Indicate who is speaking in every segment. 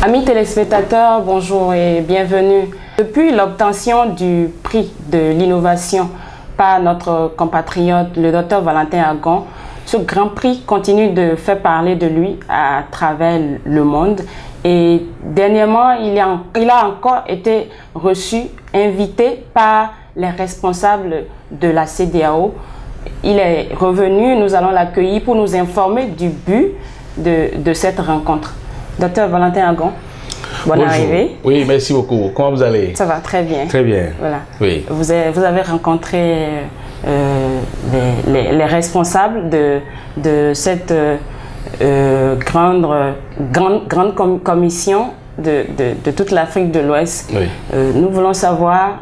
Speaker 1: Amis téléspectateurs, bonjour et bienvenue. Depuis l'obtention du prix de l'innovation par notre compatriote, le Dr Valentin Agon, ce grand prix continue de faire parler de lui à travers le monde. Et dernièrement, il a encore été reçu, invité par les responsables de la CEDEAO. Il est revenu, nous allons l'accueillir pour nous informer du but de cette rencontre. Docteur Valentin Agon, bonne arrivée.
Speaker 2: Oui, merci beaucoup. Comment vous allez? Ça
Speaker 1: va très bien.
Speaker 2: Très bien.
Speaker 1: Voilà.
Speaker 2: Oui.
Speaker 1: Vous avez rencontré les responsables de cette grande commission de toute l'Afrique de l'Ouest.
Speaker 2: Oui.
Speaker 1: Nous voulons savoir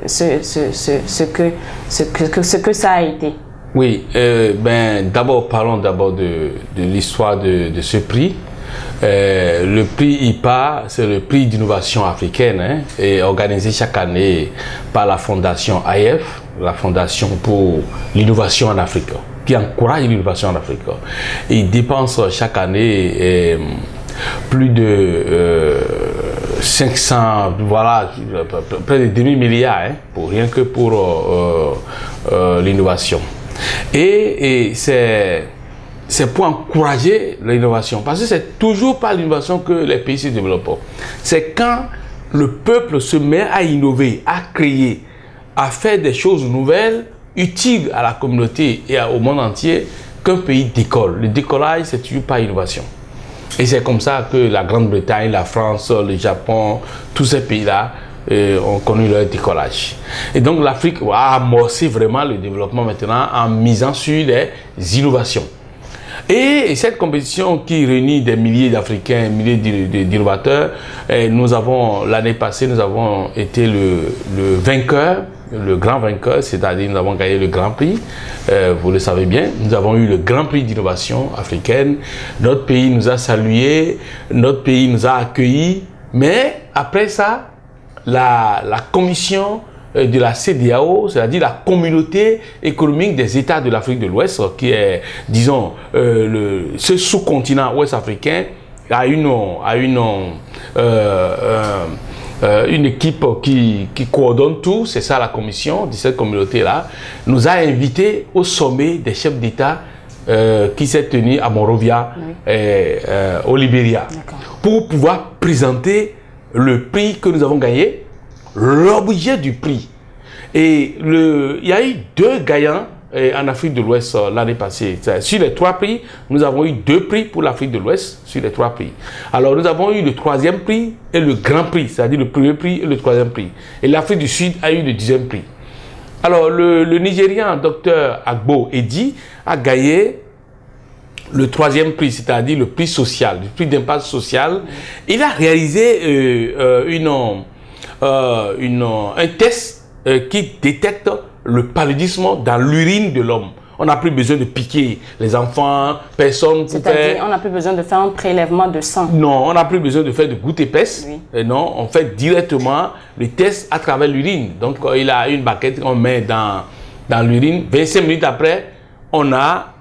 Speaker 1: ce que ça a été.
Speaker 2: Oui, parlons d'abord de l'histoire de ce prix. Le prix IPA, c'est le prix d'innovation africaine, et organisé chaque année par la fondation AIF, la fondation pour l'innovation en Afrique, qui encourage l'innovation en Afrique. Il dépense chaque année plus de 500, voilà, près de 2000 milliards, pour rien que pour l'innovation. Et c'est pour encourager l'innovation, parce que c'est toujours par l'innovation que les pays se développent. C'est quand le peuple se met à innover, à créer, à faire des choses nouvelles, utiles à la communauté et au monde entier, qu'un pays décolle. Le décollage, c'est toujours par innovation. Et c'est comme ça que la Grande-Bretagne, la France, le Japon, tous ces pays-là ont connu leur décollage. Et donc l'Afrique a amorcé vraiment le développement maintenant en misant sur les innovations. Et cette compétition qui réunit des milliers d'Africains, milliers d'innovateurs, l'année passée, nous avons été le vainqueur, le grand vainqueur, c'est-à-dire nous avons gagné le Grand Prix, vous le savez bien, nous avons eu le Grand Prix d'innovation africaine, notre pays nous a salués, notre pays nous a accueillis, mais après ça, la commission de la CEDEAO, c'est-à-dire la communauté économique des États de l'Afrique de l'Ouest, qui est, disons, ce sous-continent ouest-africain, a une équipe qui coordonne tout, c'est ça la commission de cette communauté-là, nous a invités au sommet des chefs d'État qui s'est tenu à Monrovia, au Libéria, pour pouvoir présenter le prix que nous avons gagné, l'objet du prix. Et il y a eu 2 gagnants en Afrique de l'Ouest l'année passée. Sur les 3 prix, nous avons eu 2 prix pour l'Afrique de l'Ouest, sur les 3 prix. Alors nous avons eu le 3e prix et le grand prix, c'est-à-dire le 1er prix et le 3e prix. Et l'Afrique du Sud a eu le 10e prix. Alors le Nigérian Dr Agbo Edi a gagné le 3e prix, c'est-à-dire le prix social, le prix d'impact social. Il a réalisé un test qui détecte le paludisme dans l'urine de l'homme. On n'a plus besoin de piquer les enfants, personne.
Speaker 1: C'est-à-dire, on n'a plus besoin de faire un prélèvement de sang.
Speaker 2: Non, on n'a plus besoin de faire de gouttes épaisses. Oui. Non, on fait directement le test à travers l'urine. Donc, il a une baguette qu'on met dans l'urine. 25 minutes après,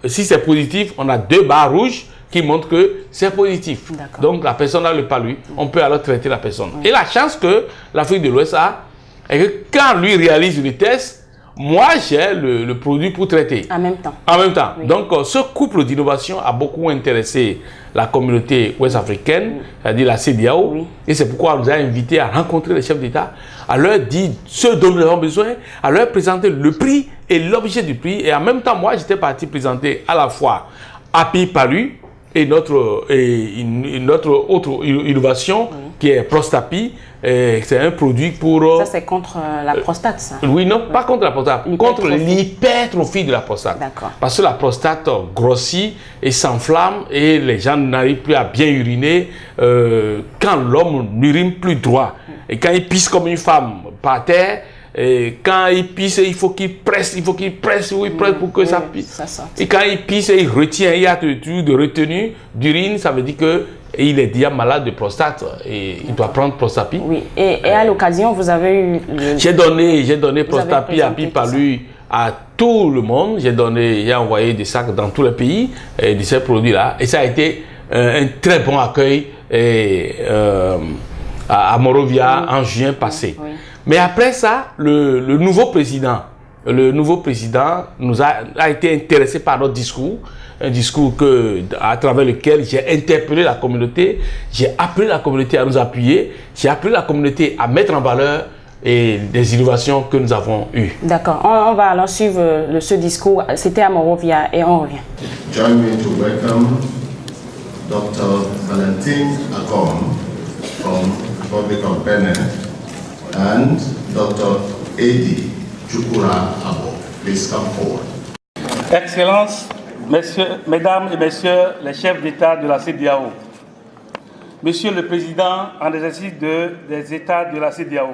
Speaker 2: si c'est positif, on a 2 barres rouges qui montrent que c'est positif. Donc, la personne a le palu. On peut alors traiter la personne. Et la chance que l'Afrique de l'Ouest a, est que quand lui réalise le test, moi j'ai le produit pour traiter.
Speaker 1: En même temps.
Speaker 2: En même temps. Oui. Donc ce couple d'innovation a beaucoup intéressé la communauté ouest-africaine, c'est-à-dire la CEDEAO. Oui. Et c'est pourquoi on nous a invités à rencontrer les chefs d'État, à leur dire ce dont nous avons besoin, à leur présenter le prix et l'objet du prix. Et en même temps, moi j'étais parti présenter à la fois Happy Palu et notre autre innovation qui est Prostapi. C'est un produit pour...
Speaker 1: Ça, c'est contre la prostate, ça?
Speaker 2: Oui, non, pas contre la prostate, contre l'hypertrophie de la prostate. Parce que la prostate grossit et s'enflamme et les gens n'arrivent plus à bien uriner quand l'homme n'urine plus droit. Et quand il pisse comme une femme par terre, et quand il pisse, il faut qu'il presse, pour que ça pisse. Et quand il pisse, il retient, il y a toujours de retenue d'urine, ça veut dire que il est déjà malade de prostate et il doit prendre Prostapi.
Speaker 1: Oui, et à l'occasion, vous avez eu...
Speaker 2: J'ai donné Prostapi à Palu à tout le monde. J'ai envoyé des sacs dans tous les pays de ces produits-là. Et ça a été un très bon accueil à Monrovia en juin passé. Oui. Mais après ça, le nouveau président a été intéressé par notre discours, un discours à travers lequel j'ai interpellé la communauté, j'ai appelé la communauté à nous appuyer, j'ai appelé la communauté à mettre en valeur des innovations que nous avons eues.
Speaker 1: D'accord, on va alors suivre ce discours. C'était à Monrovia et on revient.
Speaker 3: Join me to welcome Dr. Valentin Agom from Republic of Benin and Dr. Eddie Chukura Abo. Please come forward.
Speaker 4: Excellences, Mesdames et Messieurs les chefs d'État de la CEDEAO, Monsieur le Président en exercice des États de la CEDEAO,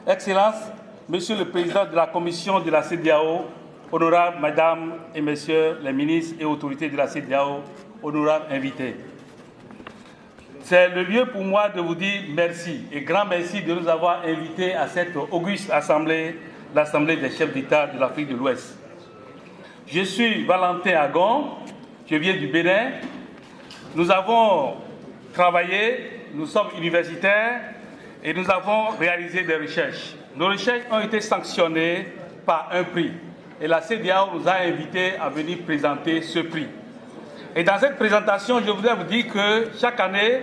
Speaker 4: Excellences, Monsieur le Président de la Commission de la CEDEAO, honorables Mesdames et Messieurs les ministres et autorités de la CEDEAO, honorables invités. C'est le lieu pour moi de vous dire merci et grand merci de nous avoir invités à cette auguste assemblée, l'Assemblée des chefs d'État de l'Afrique de l'Ouest. Je suis Valentin Agom, je viens du Bénin. Nous avons travaillé, nous sommes universitaires et nous avons réalisé des recherches. Nos recherches ont été sanctionnées par un prix et la CEDEAO nous a invités à venir présenter ce prix. Et dans cette présentation, je voudrais vous dire que chaque année,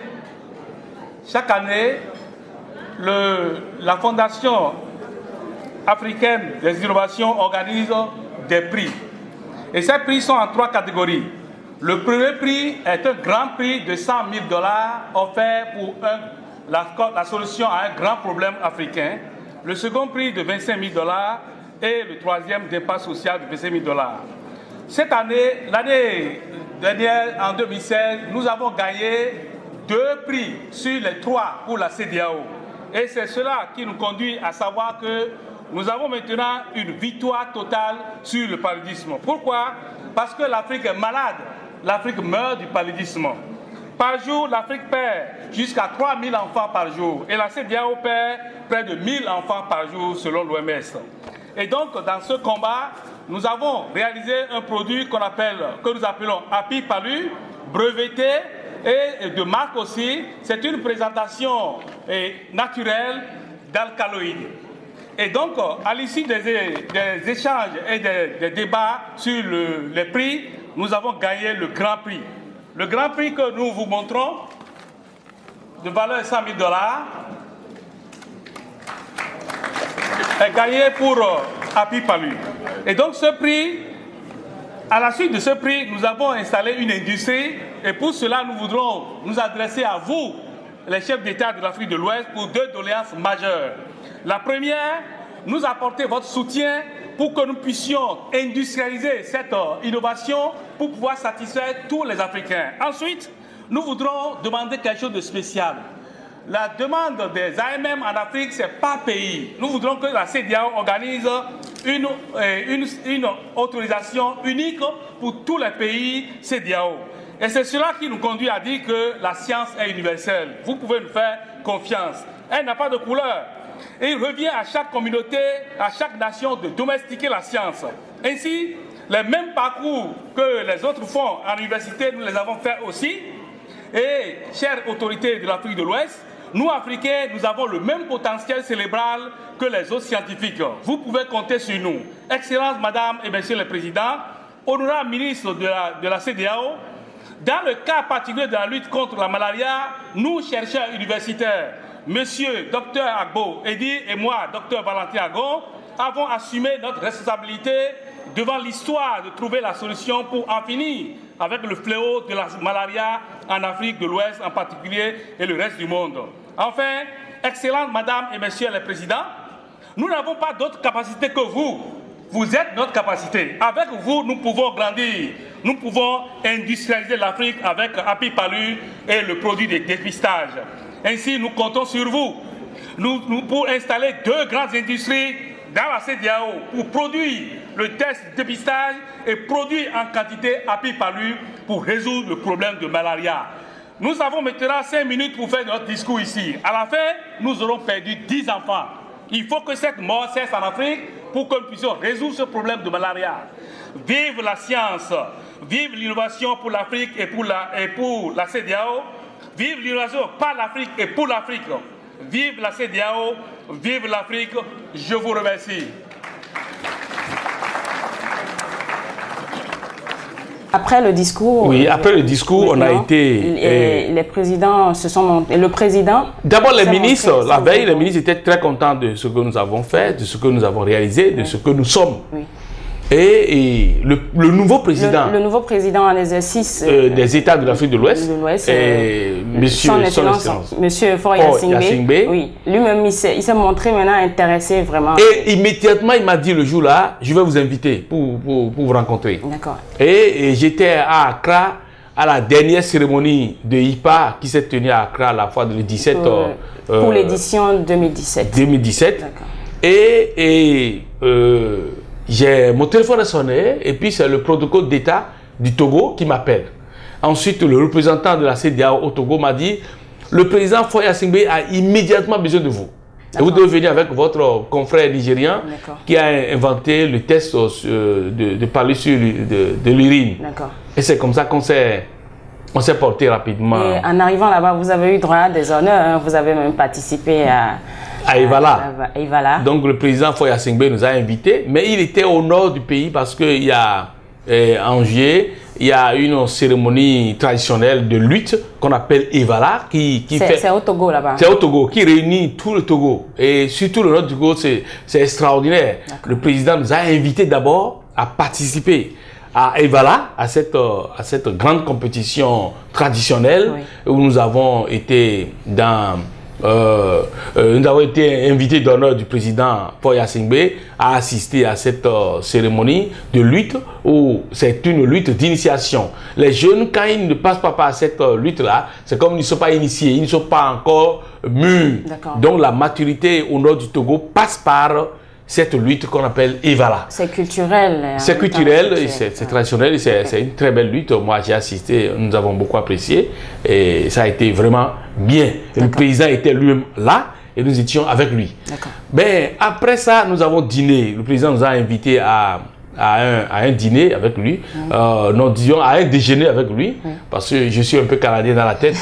Speaker 4: la Fondation africaine des innovations organise des prix. Et ces prix sont en 3 catégories. Le premier prix est un grand prix de 100 000 $ offert pour la solution à un grand problème africain. Le second prix de 25 000 $ et le troisième d'impact social de 25 000 $. Cette année, l'année dernière, en 2016, nous avons gagné 2 prix sur les 3 pour la CEDEAO. Et c'est cela qui nous conduit à savoir que nous avons maintenant une victoire totale sur le paludisme. Pourquoi? Parce que l'Afrique est malade. L'Afrique meurt du paludisme. Par jour, l'Afrique perd jusqu'à 3 000 enfants par jour. Et la CEDEAO perd près de 1 000 enfants par jour selon l'OMS. Et donc, dans ce combat, nous avons réalisé un produit que nous appelons Happy Palu, breveté et de marque aussi. C'est une présentation naturelle d'alcaloïdes. Et donc, à l'issue des échanges et des débats sur les prix, nous avons gagné le Grand Prix. Le Grand Prix que nous vous montrons, de valeur de 100 000 $, est gagné pour Happy Palu. Et donc ce prix, à la suite de ce prix, nous avons installé une industrie et pour cela nous voudrons nous adresser à vous, les chefs d'État de l'Afrique de l'Ouest, pour 2 doléances majeures. La première, nous apporter votre soutien pour que nous puissions industrialiser cette innovation pour pouvoir satisfaire tous les Africains. Ensuite, nous voudrons demander quelque chose de spécial. La demande des AMM en Afrique, c'est par pays. Nous voudrons que la CEDEAO organise une autorisation unique pour tous les pays CEDEAO. Et c'est cela qui nous conduit à dire que la science est universelle. Vous pouvez nous faire confiance. Elle n'a pas de couleur. Et il revient à chaque communauté, à chaque nation de domestiquer la science. Ainsi, les mêmes parcours que les autres font à l'université, nous les avons fait aussi. Et, chères autorités de l'Afrique de l'Ouest, nous, Africains, nous avons le même potentiel cérébral que les autres scientifiques. Vous pouvez compter sur nous. Excellences, Madame et Messieurs les Présidents, honorables ministres de la CEDEAO, dans le cas particulier de la lutte contre la malaria, nous, chercheurs universitaires, Monsieur Dr Agbo Eddy et moi, Dr Valentin Agom, avons assumé notre responsabilité devant l'histoire de trouver la solution pour en finir avec le fléau de la malaria en Afrique de l'Ouest en particulier et le reste du monde. Enfin, Excellences Madame et Messieurs les Présidents, nous n'avons pas d'autre capacité que vous. Vous êtes notre capacité. Avec vous, nous pouvons grandir. Nous pouvons industrialiser l'Afrique avec Happy Palu et le produit de dépistage. Ainsi, nous comptons sur vous pour installer 2 grandes industries dans la CEDEAO pour produire le test de dépistage et produire en quantité Happy Palu pour résoudre le problème de malaria. Nous avons maintenant 5 minutes pour faire notre discours ici. À la fin, nous aurons perdu 10 enfants. Il faut que cette mort cesse en Afrique pour que nous puissions résoudre ce problème de malaria. Vive la science, vive l'innovation pour l'Afrique et pour la CEDEAO. Vive l'innovation par l'Afrique et pour l'Afrique. Vive la CEDEAO, vive l'Afrique. Je vous remercie.
Speaker 1: Après le discours...
Speaker 2: Oui, après le discours, on a été...
Speaker 1: les présidents se sont montés. Le président...
Speaker 2: D'abord, les ministres, la veille, les ministres étaient très contents de ce que nous avons fait, de ce que nous avons réalisé, de ce que nous sommes.
Speaker 1: Oui.
Speaker 2: Et le nouveau président...
Speaker 1: Le nouveau président en exercice...
Speaker 2: des États de l'Afrique de l'Ouest,
Speaker 1: Monsieur Faure Gnassingbé, oui, lui-même, il s'est montré maintenant intéressé vraiment.
Speaker 2: Et immédiatement, il m'a dit le jour-là, je vais vous inviter pour vous rencontrer.
Speaker 1: D'accord.
Speaker 2: Et j'étais à Accra, à la dernière cérémonie de IPA qui s'est tenue à Accra la fois le 17...
Speaker 1: pour l'édition 2017.
Speaker 2: 2017.
Speaker 1: D'accord.
Speaker 2: Et mon téléphone a sonné et puis c'est le protocole d'État du Togo qui m'appelle. Ensuite, le représentant de la CEDEAO au Togo m'a dit le président Faure Gnassingbé a immédiatement besoin de vous. Et vous devez venir avec votre confrère nigérien qui a inventé le test de parler de l'urine. Et c'est comme ça qu'on s'est porté rapidement.
Speaker 1: Et en arrivant là-bas, vous avez eu droit à des honneurs. Hein. Vous avez même participé à Evala. Donc le président Faure Gnassingbé nous a invités, mais il était au nord du pays parce qu'il y a en juillet, il y a une cérémonie traditionnelle de lutte qu'on appelle Evala c'est au Togo là-bas.
Speaker 2: C'est au Togo, qui réunit tout le Togo. Et surtout le nord du Togo, c'est extraordinaire. Le président nous a invités d'abord à participer à Evala, à cette grande compétition traditionnelle où nous avons été nous avons été invités d'honneur du président Faure Gnassingbé à assister à cette cérémonie de lutte où c'est une lutte d'initiation. Les jeunes, quand ils ne passent pas par cette lutte-là, c'est comme ils ne sont pas initiés, ils ne sont pas encore mûrs. Donc la maturité au nord du Togo passe par cette lutte qu'on appelle Evala.
Speaker 1: C'est culturel.
Speaker 2: C'est culturel, c'est traditionnel, c'est une très belle lutte. Moi, j'ai assisté, nous avons beaucoup apprécié et ça a été vraiment bien. Et le président était lui-même là et nous étions avec lui. Mais après ça, nous avons dîné. Le président nous a invités à un dîner avec lui, non, disons à un déjeuner avec lui, parce que je suis un peu canadien dans la tête.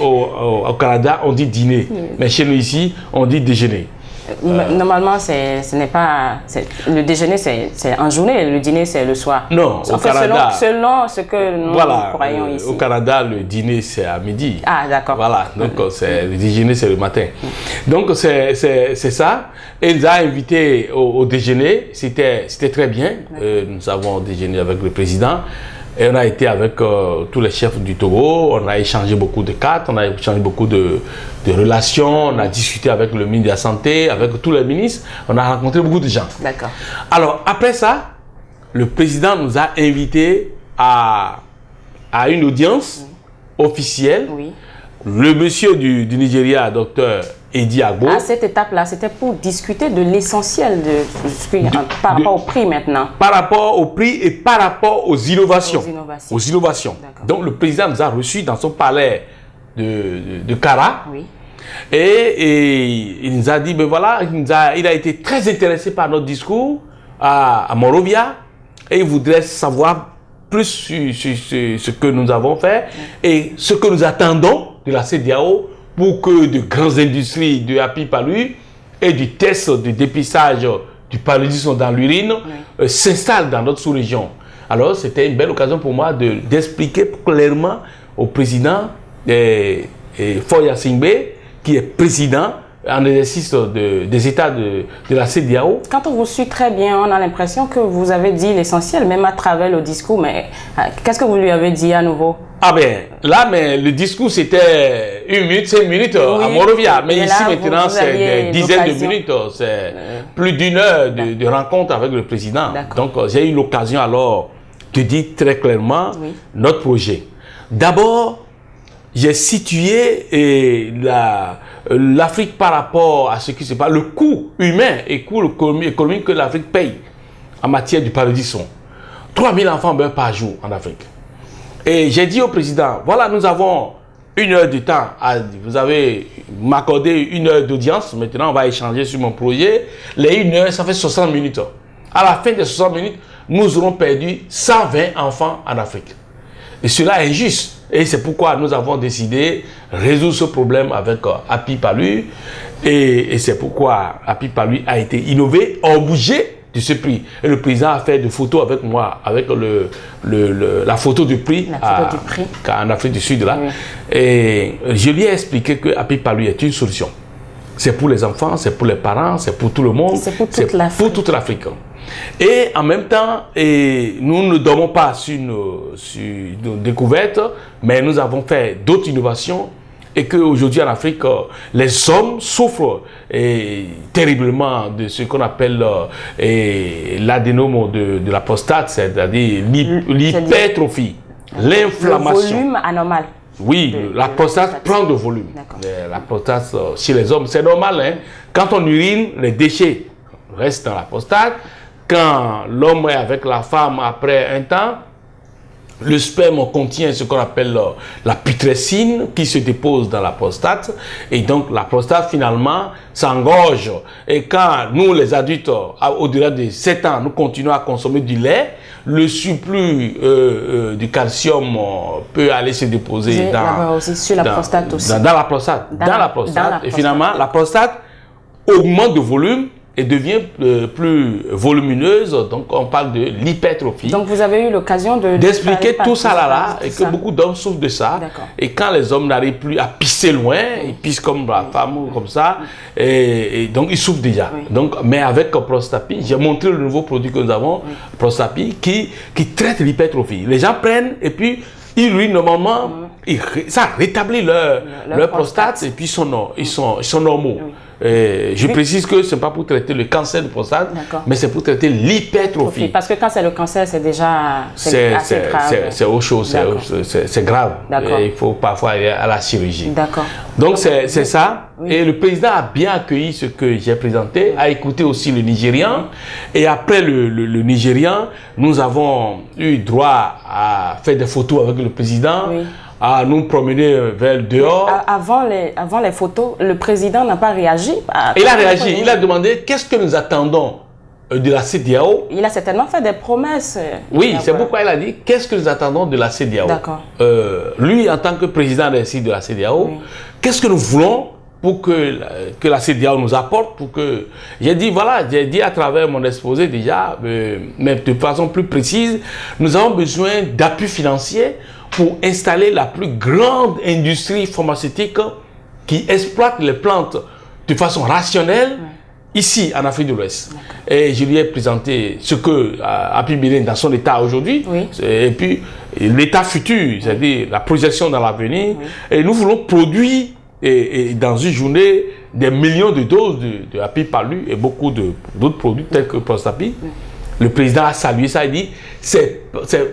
Speaker 2: Au Canada, on dit dîner, mais chez nous ici, on dit déjeuner.
Speaker 1: Normalement, ce n'est pas... Le déjeuner, c'est en journée, le dîner, c'est le soir.
Speaker 2: Non, au Canada...
Speaker 1: Selon ce que nous croyons ici.
Speaker 2: Au Canada, le dîner, c'est à midi.
Speaker 1: Ah, d'accord.
Speaker 2: Voilà, donc le déjeuner, c'est le matin. Donc, c'est ça. Et il nous a invités au déjeuner. C'était très bien. Nous avons déjeuné avec le président. Et on a été avec tous les chefs du Togo, on a échangé beaucoup de cartes, on a échangé beaucoup de relations, on a discuté avec le ministre de la Santé, avec tous les ministres, on a rencontré beaucoup de gens.
Speaker 1: D'accord.
Speaker 2: Alors, après ça, le président nous a invités à une audience officielle.
Speaker 1: Oui.
Speaker 2: Le monsieur du Nigeria, docteur Eddie Agbo.
Speaker 1: À cette étape-là, c'était pour discuter de l'essentiel par rapport au prix maintenant.
Speaker 2: Par rapport au prix et par rapport aux innovations. Aux innovations. Donc le président nous a reçus dans son palais de Kara.
Speaker 1: Oui.
Speaker 2: Et il nous a dit, ben voilà, il a été très intéressé par notre discours à Monrovia. Et il voudrait savoir plus sur ce que nous avons fait et ce que nous attendons de la CEDEAO pour que de grandes industries de Happy Palu et du test de dépistage du paludisme dans l'urine s'installent dans notre sous-région. Alors, c'était une belle occasion pour moi d'expliquer clairement au président Faure Gnassingbé, qui est président en exercice des États de la CEDEAO.
Speaker 1: Quand on vous suit très bien, on a l'impression que vous avez dit l'essentiel, même à travers le discours. Mais qu'est-ce que vous lui avez dit à nouveau?
Speaker 2: Ah ben, là, mais le discours, c'était 1 minute, 5 minutes à Monrovia. Mais ici, maintenant, c'est des dizaines de minutes. C'est plus d'1 heure de rencontre avec le président. Donc, j'ai eu l'occasion alors de dire très clairement notre projet. D'abord, j'ai situé l'Afrique par rapport à ce qui se passe, le coût humain et coût économique que l'Afrique paye en matière du paludisme. 3000 enfants meurent par jour en Afrique. Et j'ai dit au président, voilà, nous avons 1 heure de temps, vous avez m'accordé 1 heure d'audience, maintenant on va échanger sur mon projet. Les 1 heure, ça fait 60 minutes. À la fin des 60 minutes, nous aurons perdu 120 enfants en Afrique. Et cela est injuste. Et c'est pourquoi nous avons décidé de résoudre ce problème avec Happy Palu. Et c'est pourquoi Happy Palu a été innové, obligé de ce prix. Et le président a fait des photos avec moi, avec la photo du prix, en Afrique du Sud. Là. Oui. Et je lui ai expliqué que Happy Palu est une solution. C'est pour les enfants, c'est pour les parents, c'est pour tout le monde,
Speaker 1: c'est pour toute l'Afrique.
Speaker 2: Et en même temps, nous ne dormons pas sur nos découvertes, mais nous avons fait d'autres innovations et qu'aujourd'hui en Afrique, les hommes souffrent terriblement de ce qu'on appelle l'adénome de la prostate, c'est-à-dire l'hypertrophie, l'inflammation.
Speaker 1: Le volume anormal.
Speaker 2: Oui, la prostate prend de volume. La prostate, chez les hommes, c'est normal. Hein? Quand on urine, les déchets restent dans la prostate. Quand l'homme est avec la femme après un temps, le sperme contient ce qu'on appelle la putrescine qui se dépose dans la prostate. Et donc, la prostate, finalement, s'engorge. Et quand nous, les adultes, au-delà de 7 ans, nous continuons à consommer du lait, le surplus du calcium peut aller se déposer dans
Speaker 1: la prostate aussi.
Speaker 2: Dans la prostate. Et finalement, la prostate augmente de volume et devient plus volumineuse, donc on parle de l'hypertrophie.
Speaker 1: Donc vous avez eu l'occasion
Speaker 2: d'expliquer tout ça là, et que beaucoup d'hommes souffrent de ça. Et quand les hommes n'arrivent plus à pisser loin, ils pissent comme la femme ou comme ça, et donc ils souffrent déjà. Oui. Donc, mais avec Prostapi, j'ai montré le nouveau produit que nous avons, Prostapi, qui traite l'hypertrophie. Les gens prennent et puis ils urinent normalement, ça rétablit leur prostate et puis ils sont normaux. Oui. Je précise que ce n'est pas pour traiter le cancer de prostate, mais c'est pour traiter l'hypertrophie.
Speaker 1: Parce que quand c'est le cancer, c'est déjà assez grave.
Speaker 2: C'est autre chose, c'est grave. Et il faut parfois aller à la chirurgie. Donc c'est ça. Oui. Et le président a bien accueilli ce que j'ai présenté, a écouté aussi le Nigérian. Et après le Nigérian, nous avons eu droit à faire des photos avec le président. Oui. À nous promener vers le dehors.
Speaker 1: Avant les photos, le président n'a pas réagi.
Speaker 2: Il a réagi, il a demandé qu'est-ce que nous attendons de la CEDEAO.
Speaker 1: Il a certainement fait des promesses.
Speaker 2: Oui, c'est pourquoi il a dit qu'est-ce que nous attendons de la CEDEAO. Lui, en tant que président de la CEDEAO, qu'est-ce que nous voulons pour que la CEDEAO nous apporte, pour que... J'ai dit à travers mon exposé déjà, mais de façon plus précise, nous avons besoin d'appui financier pour installer la plus grande industrie pharmaceutique qui exploite les plantes de façon rationnelle ici en Afrique de l'Ouest. Et je lui ai présenté ce que Happy Palu dans son état aujourd'hui, et puis l'état futur, c'est-à-dire la projection dans l'avenir. Et nous voulons produire et dans une journée des millions de doses de Happy Palu et beaucoup d'autres produits tels que Prostapi. Le président a salué ça et dit c'est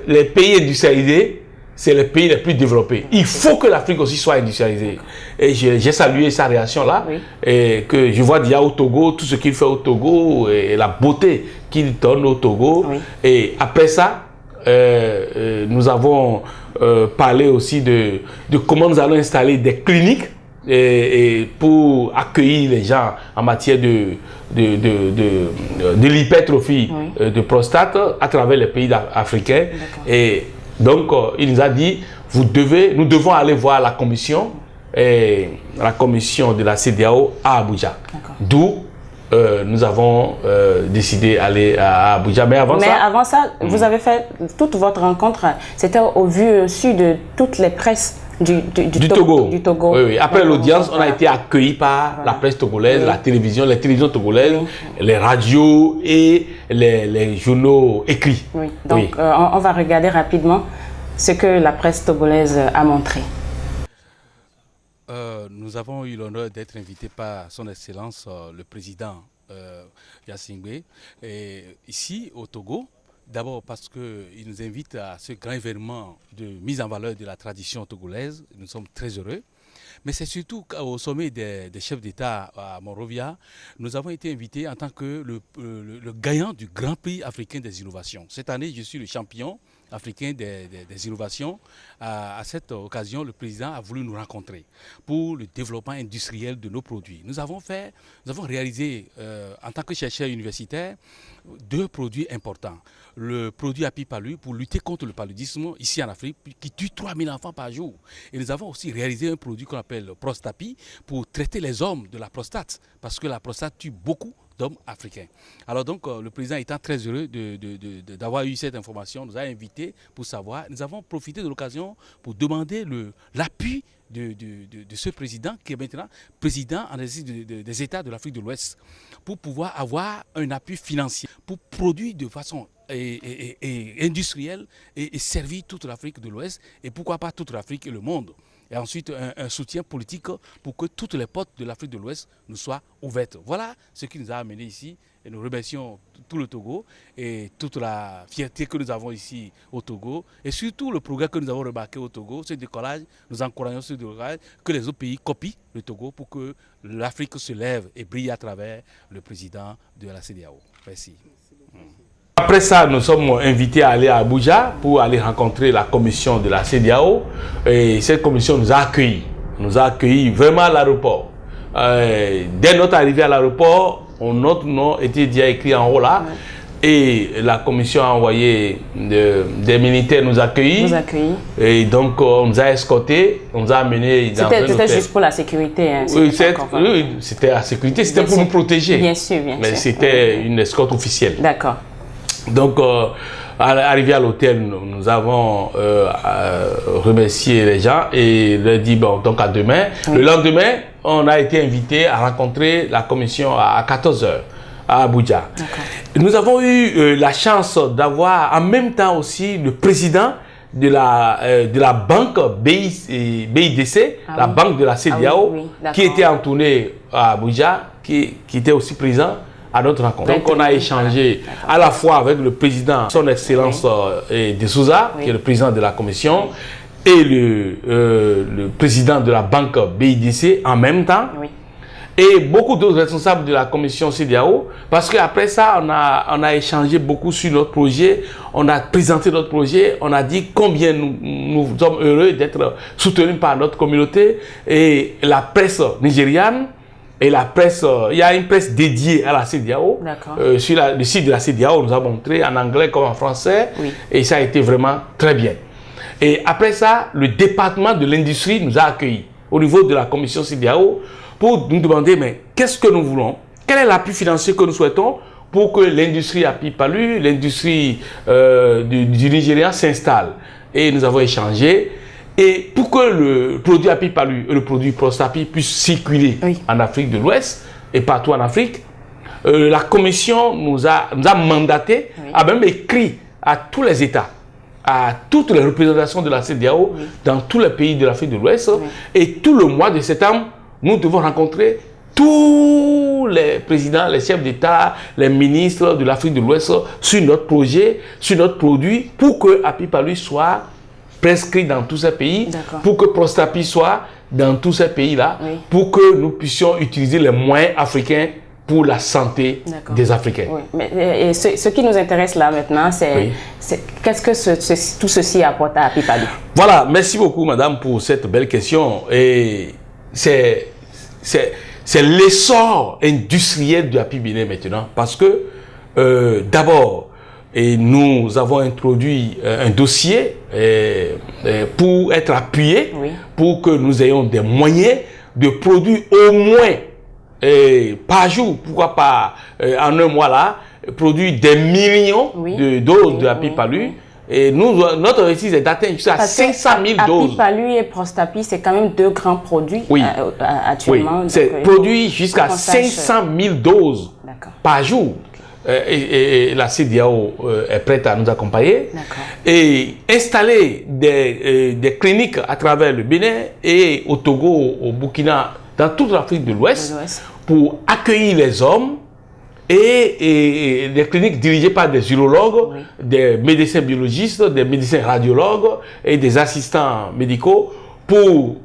Speaker 2: les pays industrialisés, c'est les pays les plus développés. Il faut que l'Afrique aussi soit industrialisée. Et j'ai salué sa réaction là, et que je vois déjà au Togo, tout ce qu'il fait au Togo, et la beauté qu'il donne au Togo. Et après ça, nous avons parlé aussi de comment nous allons installer des cliniques et pour accueillir les gens en matière de l'hypertrophie de prostate à travers les pays africains. Et donc, il nous a dit, nous devons aller voir la commission de la CEDEAO à Abuja. D'où nous avons décidé d'aller à Abuja. Mais avant ça,
Speaker 1: vous avez fait toute votre rencontre, c'était au vu su de toutes les presses du Togo.
Speaker 2: Oui. Après l'audience, on a été accueillis par la presse togolaise, les télévisions togolaises, les radios et les journaux écrits.
Speaker 1: Donc, on va regarder rapidement ce que la presse togolaise a montré.
Speaker 5: Nous avons eu l'honneur d'être invités par son Excellence le président Yassingbe ici au Togo. D'abord parce qu'il nous invite à ce grand événement de mise en valeur de la tradition togolaise. Nous sommes très heureux. Mais c'est surtout qu'au sommet des chefs d'État à Monrovia, nous avons été invités en tant que le gagnant du Grand Prix africain des innovations. Cette année, je suis le champion africain des innovations. À cette occasion, le président a voulu nous rencontrer pour le développement industriel de nos produits. Nous avons réalisé, en tant que chercheurs universitaires, 2 produits importants. Le produit Apipalu pour lutter contre le paludisme ici en Afrique, qui tue 3000 enfants par jour. Et nous avons aussi réalisé un produit qu'on appelle Prostapi pour traiter les hommes de la prostate, parce que la prostate tue beaucoup d'hommes africains. Alors donc, le président étant très heureux d'avoir eu cette information, nous a invités pour savoir. Nous avons profité de l'occasion pour demander l'appui de ce président, qui est maintenant président en exercice des États de l'Afrique de l'Ouest, pour pouvoir avoir un appui financier, pour produire de façon industrielle et servir toute l'Afrique de l'Ouest, et pourquoi pas toute l'Afrique et le monde. Et ensuite un soutien politique pour que toutes les portes de l'Afrique de l'Ouest nous soient ouvertes. Voilà ce qui nous a amenés ici, et nous remercions tout le Togo et toute la fierté que nous avons ici au Togo, et surtout le progrès que nous avons remarqué au Togo, ce décollage. Nous encourageons ce décollage, que les autres pays copient le Togo pour que l'Afrique se lève et brille à travers le président de la CEDEAO. Merci.
Speaker 2: Après ça, nous sommes invités à aller à Abuja pour aller rencontrer la commission de la CEDEAO. Et cette commission nous a accueillis vraiment à l'aéroport. Dès notre arrivée à l'aéroport, notre nom était déjà écrit en haut là. Et la commission a envoyé des militaires nous accueillir. Et donc, on nous a escortés, on nous a amenés dans un hôtel.
Speaker 1: C'était juste pour la sécurité. Hein,
Speaker 2: oui, c'était la sécurité, c'était pour nous protéger.
Speaker 1: Bien sûr,
Speaker 2: mais c'était une escorte officielle.
Speaker 1: D'accord.
Speaker 2: Donc, arrivé à l'hôtel, nous avons remercié les gens et leur dit, bon, donc à demain. Oui. Le lendemain, on a été invité à rencontrer la commission à 14 h à Abuja. Nous avons eu la chance d'avoir en même temps aussi le président de la banque BIDC, la banque de la CEDEAO, qui était en tournée à Abuja, qui était aussi présent à notre rencontre. Donc on a échangé à la fois avec le président, son excellence de Souza, qui est le président de la commission, et le président de la banque BIDC en même temps. Et beaucoup d'autres responsables de la commission CEDEAO, parce qu'après ça, on a échangé beaucoup sur notre projet, on a présenté notre projet, on a dit combien nous sommes heureux d'être soutenus par notre communauté, et la presse nigériane, et la presse, il y a une presse dédiée à la CEDEAO. Sur le site de la CEDEAO, on nous a montré en anglais comme en français, et ça a été vraiment très bien. Et après ça, le département de l'industrie nous a accueillis au niveau de la commission CEDEAO, pour nous demander, mais qu'est-ce que nous voulons? Quel est l'appui financier que nous souhaitons pour que l'industrie Apipalu, l'industrie du Nigeria s'installe? Et nous avons échangé. Et pour que le produit Apipalu et le produit Prostapi puissent circuler en Afrique de l'Ouest et partout en Afrique, la commission nous a mandaté, a même écrit à tous les États, à toutes les représentations de la CEDEAO dans tous les pays de l'Afrique de l'Ouest. Et tout le mois de septembre, nous devons rencontrer tous les présidents, les chefs d'État, les ministres de l'Afrique de l'Ouest sur notre projet, sur notre produit, pour que Apipalu soit prescrit dans tous ces pays, pour que Prostapi soit dans tous ces pays-là, pour que nous puissions utiliser les moyens africains pour la santé des Africains.
Speaker 1: Mais, ce qui nous intéresse là maintenant, c'est qu'est-ce que tout ceci apporte à Apipalu?
Speaker 2: Voilà, merci beaucoup madame pour cette belle question. Et c'est l'essor industriel du Happy Bénin maintenant, parce que d'abord, nous avons introduit un dossier pour être appuyé, pour que nous ayons des moyens de produire au moins par jour, pourquoi pas en un mois là, produire des millions de doses de Apipalu. Et notre objectif est d'atteindre jusqu'à 500 000 doses.
Speaker 1: Apipalu et Prostapi, c'est quand même 2 grands produits actuellement.
Speaker 2: C'est produit jusqu'à 500 000 doses par jour. Et la CEDEAO est prête à nous accompagner. Et installer des cliniques à travers le Bénin et au Togo, au Burkina, dans toute l'Afrique de l'Ouest, pour accueillir les hommes, et des cliniques dirigées par des urologues, des médecins biologistes, des médecins radiologues et des assistants médicaux pour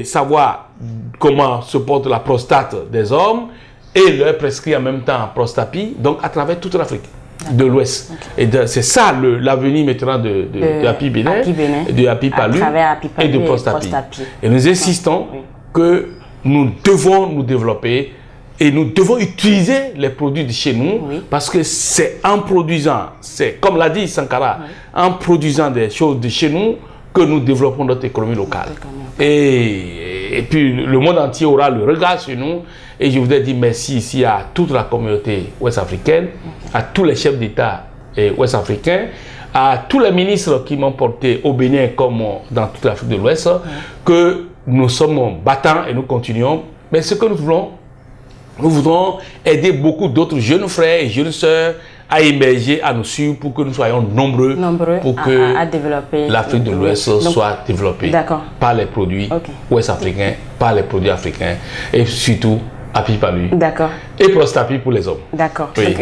Speaker 2: savoir comment se porte la prostate des hommes et leur prescrire en même temps Prostapi, donc à travers toute l'Afrique. de l'Ouest. Et c'est ça l'avenir maintenant de Happy Bénin, de Happy Palu et de Post-Happy. Et nous insistons que nous devons nous développer et nous devons utiliser les produits de chez nous parce que c'est en produisant, c'est comme l'a dit Sankara, en produisant des choses de chez nous que nous développons notre économie locale. Et puis le monde entier aura le regard sur nous. Et je voudrais dire merci ici à toute la communauté ouest-africaine, à tous les chefs d'État ouest-africains, à tous les ministres qui m'ont porté au Bénin comme dans toute l'Afrique de l'Ouest, que nous sommes battants et nous continuons. Mais ce que nous voudrons aider beaucoup d'autres jeunes frères et jeunes sœurs à émerger, à nous suivre pour que nous soyons nombreux pour que l'Afrique de l'Ouest soit développée par les produits ouest-africains, par les produits africains et surtout Happy Palu et Post-Happy pour les hommes.
Speaker 1: D'accord.
Speaker 2: Oui.